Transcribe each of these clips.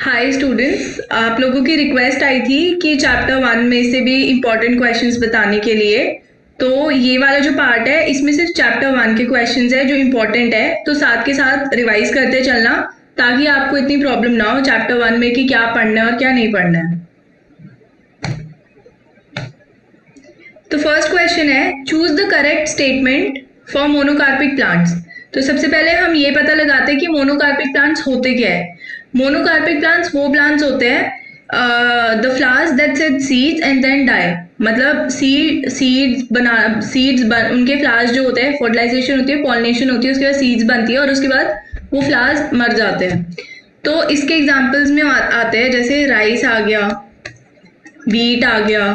Hi students, आप लोगों की रिक्वेस्ट आई थी कि चैप्टर 1 में से भी इम्पोर्टेंट क्वेश्चंस बताने के लिए। तो ये वाला जो पार्ट है इसमें सिर्फ चैप्टर 1 के क्वेश्चंस है जो इम्पोर्टेंट है, तो साथ के साथ रिवाइज करते चलना ताकि आपको इतनी प्रॉब्लम ना हो चैप्टर 1 में कि क्या पढ़ना है और क्या नहीं पढ़ना है। तो फर्स्ट क्वेश्चन है, choose the correct statement for monocarpic plants. तो सबसे पहले हम ये पता लगाते हैं कि मोनोकार्पिक प्लांट्स होते क्या है। मोनोकार्पिक प्लांट्स वो प्लांट्स होते हैं the flowers that shed seeds and then die. मतलब उनके फ्लावर्स जो होते हैं, फर्टिलाइजेशन होती है, पॉलिनेशन होती है, उसके बाद सीड्स बनती है और उसके बाद वो फ्लावर्स मर जाते हैं। तो इसके एग्जांपल्स में आते हैं जैसे राइस आ गया, व्हीट आ गया,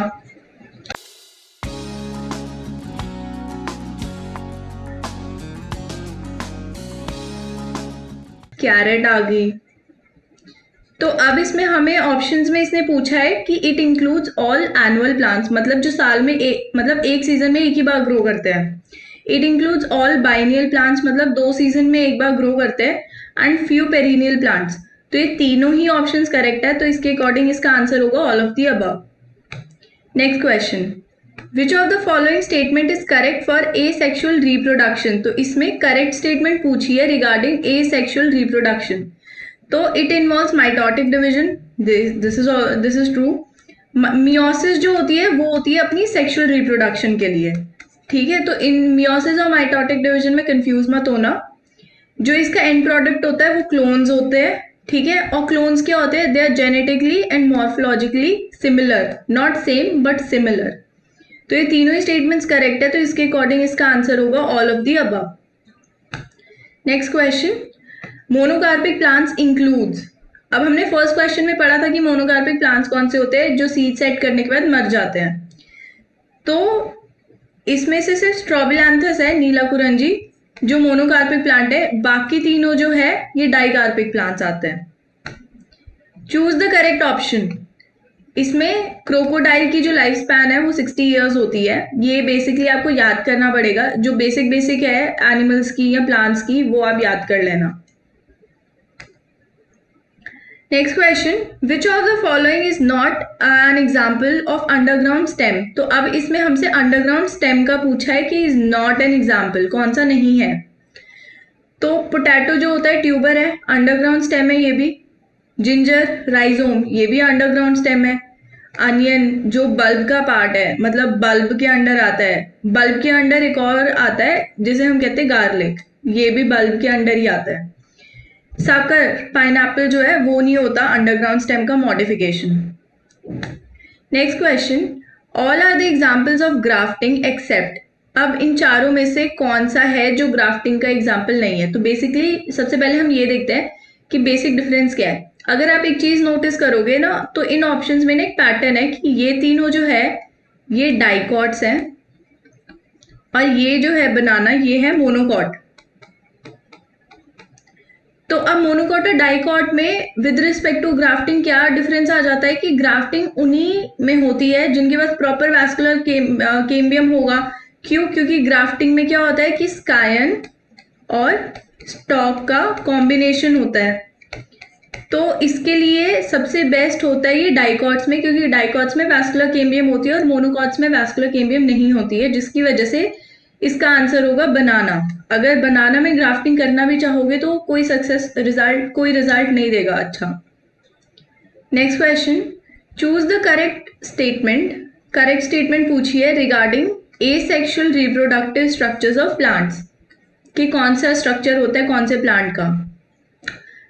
कैरेट आ गई। तो अब इसमें हमें ऑप्शंस में इसने पूछा है कि it includes all annual plants, मतलब जो साल में एक सीजन में एक ही बार ग्रो करते हैं। It includes all biennial plants, मतलब 2 सीजन में एक बार ग्रो करते हैं, एंड फ्यू पेरिनियल प्लांट्स। तो ये तीनों ही ऑप्शंस करेक्ट है, तो इसके अकॉर्डिंग इसका आंसर होगा all of the above. Next question, which of the following statement is correct for asexual reproduction. तो इसमें करेक्ट स्टेटमेंट पूछी है रिगार्डिंग एसेक्सुअल रिप्रोडक्शन। तो it involves mitotic division, this is true. Meiosis जो होती है वो होती है अपनी सेक्सुअल रिप्रोडक्शन के लिए, ठीक है। तो इन मियोसिस और माइटोटिक डिवीजन में कंफ्यूज मत होना। जो इसका एंड प्रोडक्ट होता है वो क्लोन्स होते हैं, ठीक है। और क्लोन्स क्या होते हैं, they are genetically and morphologically similar, not same but similar. तो ये तीनों ही स्टेटमेंट्स करेक्ट है, तो इसके अकॉर्डिंग इसका आंसर होगा all of the above. Next question, monocarpic plants includes. अब हमने फर्स्ट क्वेश्चन में पढ़ा था कि मोनोकार्पिक प्लांट्स कौन से होते हैं, जो सीड सेट करने के बाद मर जाते हैं। तो इसमें से सिर्फ स्ट्रॉबिलैंथस है, नीला कुरंजी, जो मोनोकार्पिक प्लांट है। बाकी तीनों जो है ये डाइकार्पिक प्लांट्स आते हैं। Choose the correct option. इसमें क्रोकोडाइल की जो लाइफ स्पैन है वो 60 ईयर्स होती है। ये बेसिकली आपको याद करना पड़ेगा, जो बेसिक है एनिमल्स की या प्लांट्स की, वो आप याद कर लेना। Next question, which of the following is not an example of underground stem. तो अब इसमें हमसे अंडरग्राउंड स्टेम का पूछा है कि इज नॉट एन एग्जाम्पल, कौन सा नहीं है। तो पोटैटो जो होता है ट्यूबर है, अंडरग्राउंड स्टेम है ये भी। जिंजर, राइजोम, ये भी अंडरग्राउंड स्टेम है। अनियन जो बल्ब का पार्ट है, मतलब बल्ब के अंडर आता है। बल्ब के अंडर एक और आता है जिसे हम कहते हैं गार्लिक, ये भी बल्ब के अंडर ही आता है। साकर, पाइनएप्पल जो है वो नहीं होता अंडरग्राउंड स्टेम का modification. Next question, all are the examples of grafting except. अब इन चारों में से कौन सा है जो ग्राफ्टिंग का एग्जाम्पल नहीं है। तो बेसिकली सबसे पहले हम ये देखते हैं कि बेसिक डिफरेंस क्या है। अगर आप एक चीज नोटिस करोगे ना, तो इन ऑप्शंस में एक पैटर्न है कि ये तीनों जो है ये डाइकॉट्स हैं, और ये जो है बनाना ये है मोनोकॉट। तो अब मोनोकॉट और डाइकॉट में विद रिस्पेक्ट टू ग्राफ्टिंग क्या डिफरेंस आ जाता है कि ग्राफ्टिंग उन्हीं में होती है जिनके पास प्रॉपर वैस्कुलर कैम्बियम होगा। क्यों? क्योंकि ग्राफ्टिंग में क्या होता है कि स्कायन और स्टॉक का कॉम्बिनेशन होता है। तो इसके लिए सबसे बेस्ट होता है ये डाइकॉट्स में, क्योंकि डाइकॉट्स में वैस्कुलर कैम्बियम होती है और मोनोकॉट्स में वैस्कुलर कैम्बियम नहीं होती है, जिसकी वजह से इसका आंसर होगा बनाना। अगर बनाना में ग्राफ्टिंग करना भी चाहोगे तो कोई रिजल्ट नहीं देगा अच्छा। Next question, choose the correct statement. Correct statement पूछी है regarding asexual reproductive structures of plants, कि कौन सा स्ट्रक्चर होता है कौन से प्लांट का।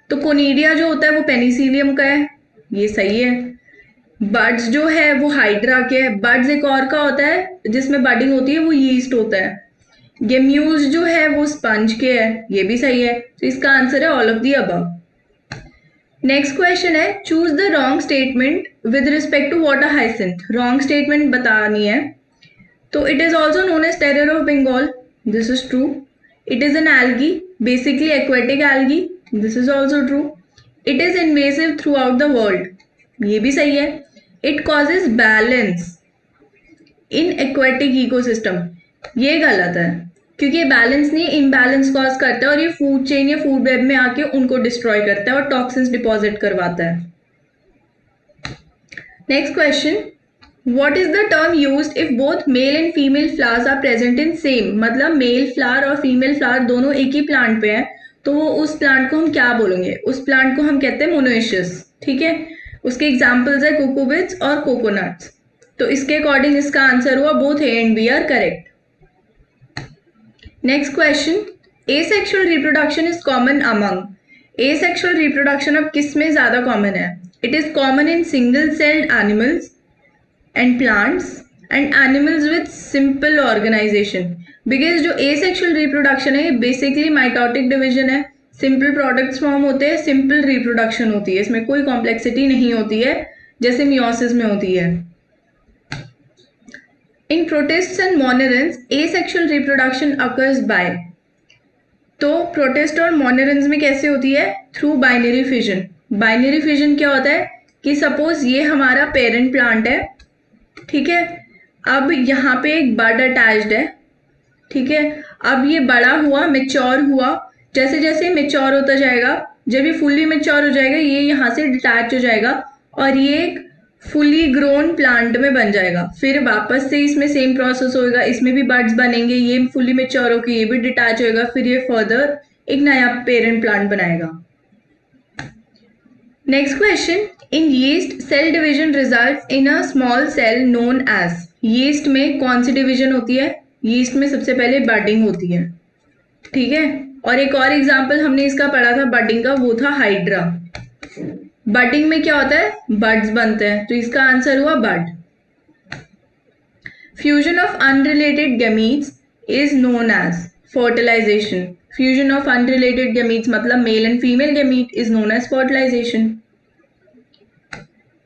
तो कोनिडिया जो होता है वो पेनिसिलियम का है, ये सही है। बड्स जो है वो हाइड्रा के है। बड्स एक और का होता है जिसमें बडिंग होती है, वो यीस्ट होता है। गेम्यूल्स जो है वो स्पंज के है, ये भी सही है। तो इसका आंसर है all of the above. Next question है, choose the wrong statement with respect to water hyacinth. Wrong statement बतानी है। तो it is also known as terror of Bengal, this is true. It is an algae, basically aquatic algae, this is also true. It is invasive throughout the world, ये भी सही है। It causes balance in aquatic ecosystem, ये गलत है, क्योंकि ये balance नहीं इम्बैलेंस कॉज करता है और ये फूड चेन या फूड वेब में आके उनको डिस्ट्रॉय करता है और टॉक्सिन्स डिपॉजिट करवाता है। Next question, what is the term used if both male and female flowers are present in same, मतलब मेल फ्लावर और फीमेल फ्लावर दोनों एक ही प्लांट पे हैं, तो वो उस प्लांट को हम क्या बोलेंगे? उस प्लांट को हम कहते हैं मोनोइशियस, ठीक है। उसके एग्जांपल्स है कोकोबिट्स और कोकोनट्स। तो इसके अकॉर्डिंग इसका आंसर हुआ both A and B are correct. Next question, asexual reproduction is common among. Asexual reproduction अब किस में ज्यादा कॉमन है? It is common in single celled animals and plants and animals with simple organization, because जो asexual reproduction है ये basically mitotic division है, simple products form होते हैं, simple reproduction होती है, इसमें कोई complexity नहीं होती है जैसे meiosis में होती है। In protists and monerans asexual reproduction occurs by, तो प्रोटिस्ट और मोनेरन्स में कैसे होती है? Through binary fission. Binary fission क्या होता है कि सपोज ये हमारा पेरेंट प्लांट है, ठीक है, अब यहाँ पे एक बड अटैच्ड है, ठीक है, अब ये बड़ा हुआ, मेच्योर हुआ, जैसे जैसे मेच्योर होता जाएगा, जब ये फुल्ली मेच्योर हो जाएगा ये यहाँ से डिटैच हो जाएगा और ये एक फुली ग्रोन प्लांट में बन जाएगा। फिर वापस से इसमें सेम प्रोसेस होएगा, इसमें भी बड्स बनेंगे, ये फुल्ली मेच्योर होकर ये भी डिटैच होएगा, फिर ये फर्दर एक नया पेरेंट प्लांट बनाएगा। Next question, in yeast cell division results in a small cell known as. Yeast में कौन सी डिवीजन होती है? यीस्ट में सबसे पहले बडिंग होती है, ठीक है। और एक और एग्जांपल हमने इसका पढ़ा था बडिंग का, वो था हाइड्रा। बडिंग में क्या होता है? बड्स बनते हैं, तो इसका आंसर हुआ bud. Fusion of unrelated gametes is known as fertilization. Fusion of unrelated gametes मतलब male and female gamete is known as fertilization.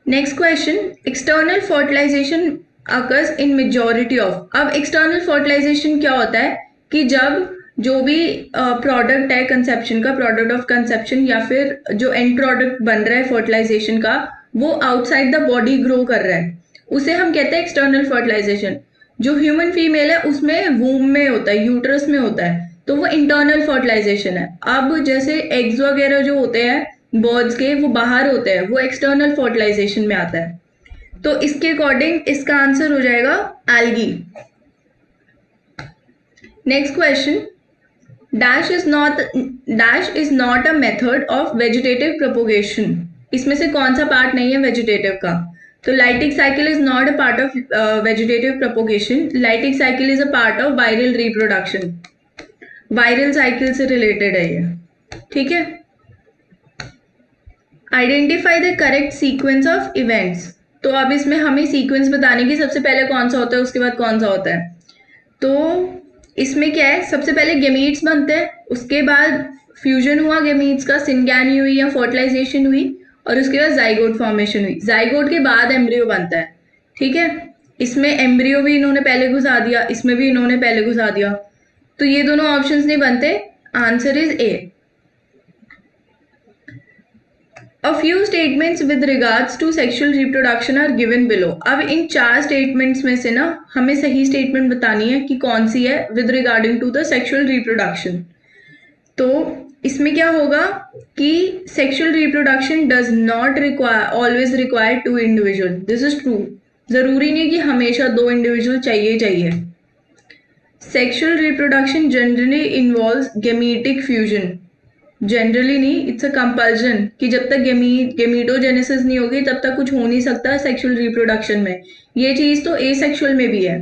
Next question, external fertilization occurs in majority of. अब external fertilization क्या होता है कि जब जो भी product है कंसेप्शन का, प्रोडक्ट ऑफ कंसेप्शन या फिर जो एंड प्रोडक्ट बन रहा है फर्टिलाइजेशन का, वो आउटसाइड द बॉडी ग्रो कर रहा है, उसे हम कहते हैं एक्सटर्नल फर्टिलाइजेशन। जो ह्यूमन फीमेल है उसमें वूम में होता है, यूट्रस में होता है, तो वो इंटरनल फर्टिलाइजेशन है। अब जैसे एग्स वगैरह जो होते हैं बर्ड्स के, वो बाहर होते हैं, वो एक्सटर्नल फर्टिलाइजेशन में आता है। तो इसके अकॉर्डिंग इसका आंसर हो जाएगा algae. Next question, dash is not a method of vegetative propagation. इसमें से कौन सा पार्ट नहीं है वेजिटेटिव का? तो lytic cycle is not a part of vegetative propagation. Lytic cycle is a part of viral reproduction. Viral cycle से related है ये, ठीक है। Identify the correct sequence of events. तो अब इसमें हमें सीक्वेंस बताने की, सबसे पहले कौन सा होता है उसके बाद कौन सा होता है। तो इसमें क्या है, सबसे पहले गैमीट्स बनते हैं, उसके बाद फ्यूजन हुआ गैमीट्स का, सिनगैनी हुई या फर्टिलाइजेशन हुई, और उसके बाद जाइगोट फॉर्मेशन हुई। जाइगोट के बाद एम्ब्रियो बनता है, ठीक है। इसमें एम्ब्रियो भी इन्होंने पहले घुसा दिया, इसमें भी इन्होंने पहले घुसा दिया, तो ये दोनों ऑप्शंस नहीं बनते, answer is a. A few statements with regards to sexual reproduction are given below. अब इन 4 स्टेटमेंट्स में से ना हमें सही स्टेटमेंट बतानी है कि कौन सी है with regarding to the sexual reproduction। तो इसमें क्या होगा कि sexual reproduction does not always require 2 individuals. This is true. जरूरी नहीं कि हमेशा 2 इंडिविजुअल चाहिए। Sexual reproduction generally involves gametic fusion. Generally नहीं, इट्स अ कंपल्जन कि जब तक गेमीटोजेनेसिस नहीं होगी तब तक कुछ हो नहीं सकता सेक्सुअल रिप्रोडक्शन में। ये चीज तो एसेक्सुअल में भी है।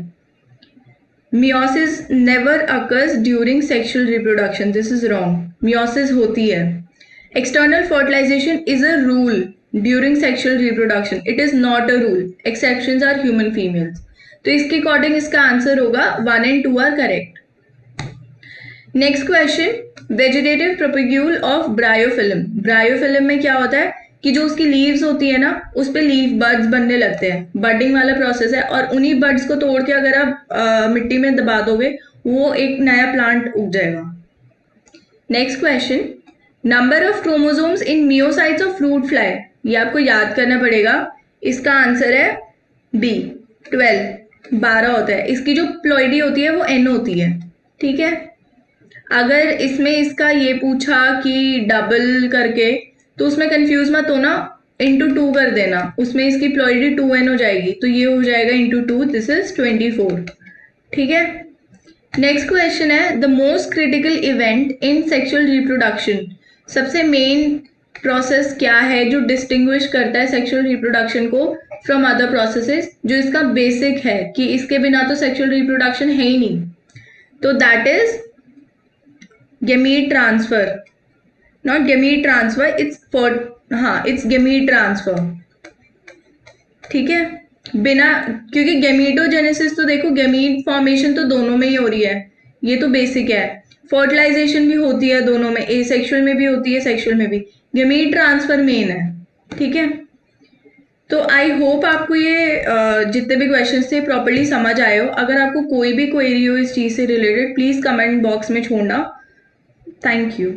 Meiosis never occurs during sexual reproduction, this is wrong. Meiosis होती है। External fertilization is a rule during sexual reproduction, it is not a rule, exceptions are human females. तो इसके अकॉर्डिंग इसका आंसर होगा 1 and 2 are correct. Next question, vegetative propagule of bryophyllum. Bryophyllum में क्या होता है कि जो उसकी लीव्स होती है ना, उस पे लीव बड्स बनने लगते हैं, बडिंग वाला प्रोसेस है, और उन्हीं बड्स को तोड़ के अगर आप मिट्टी में दबा दोगे वो एक नया प्लांट उग जाएगा। Next question, number of chromosomes in myocytes of fruit fly. ये आपको याद करना पड़ेगा, इसका आंसर है बी 12 होता है। इसकी जो प्लॉइडी होती है वो n होती है, ठीक है। अगर इसमें इसका ये पूछा कि डबल करके, तो उसमें कंफ्यूज मत होना, इंटू 2 कर देना, उसमें इसकी प्लॉइडी 2n हो जाएगी, तो ये हो जाएगा इंटू 2, दिस इज 24। ठीक है। नेक्स्ट क्वेश्चन है, the most critical event in sexual reproduction. सबसे मेन प्रोसेस क्या है जो डिस्टिंग्विश करता है सेक्सुअल रिप्रोडक्शन को फ्रॉम अदर प्रोसेसेस, जो इसका बेसिक है कि इसके बिना तो सेक्सुअल रिप्रोडक्शन है ही नहीं, तो that is gamete transfer. Not gamete transfer, it's gamete transfer. ठीक है। बिना, क्योंकि गेमीटोजेनेसिस तो देखो, गेमीट फॉर्मेशन तो दोनों में ही हो रही है, ये तो बेसिक है। फर्टिलाइजेशन भी होती है दोनों में, एसेक्सुअल में भी होती है, सेक्सुअल में भी। गेमीट ट्रांसफर मेन है। ठीक है। तो आई होप आपको ये जितने भी क्वेश्चंस थे प्रॉपर्ली समझ आए हो। अगर आपको कोई भी क्वेरी हो इस चीज़ से रिलेटेड, प्लीज़ कमेंट बॉक्स में छोड़ना। Thank you.